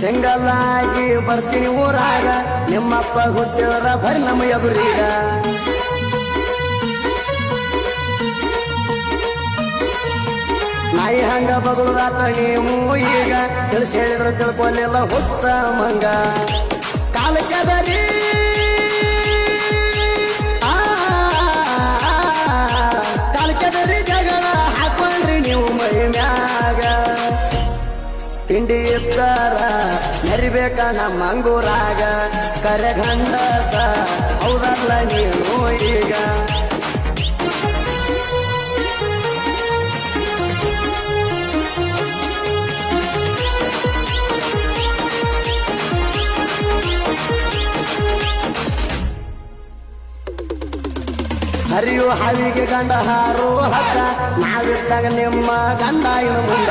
single ಆಗಿ ಬರ್ತೀನಿ ಊರಾಗ ನಿಮ್ಮಪ್ಪ ಹುಟ್ಟಿದ್ರ ಬರಿ ನಮ್ಮ ಎದುರೀಗ ನಾಯಿ ಹಂಗ ಬಗುಳಾತ ನೀವು ಈಗ ತಿಳಿಸಿ ಹೇಳಿದ್ರು ತಿಳ್ಕೊಲಿಲ್ಲ ಹುಚ್ಚ ಮಂಗ ಕಾಲಕ್ಕದರಿ ಕಾಲಕ್ಕದರಿ ಜಗಳ ಹಾಕೊಂಡ್ರಿ ನೀವು ಮೈ ಮ್ಯಾಗ ತಿಂಡಿ ಇದ್ದಾರ ನರಿಬೇಕ ನಮ್ಮ ಅಂಗೂರಾಗ ಕರೆ ಗಂಡಸ ಹೌದಲ್ಲ ನೀವು ಈಗ ಹರಿಯು ಹಾವಿಗೆ ಗಂಡ ಹಾರು ಹತ್ತ ನಾವಿದ್ದಾಗ ನಿಮ್ಮ ಗಂಡ ಇನ್ನು ಮುಂದ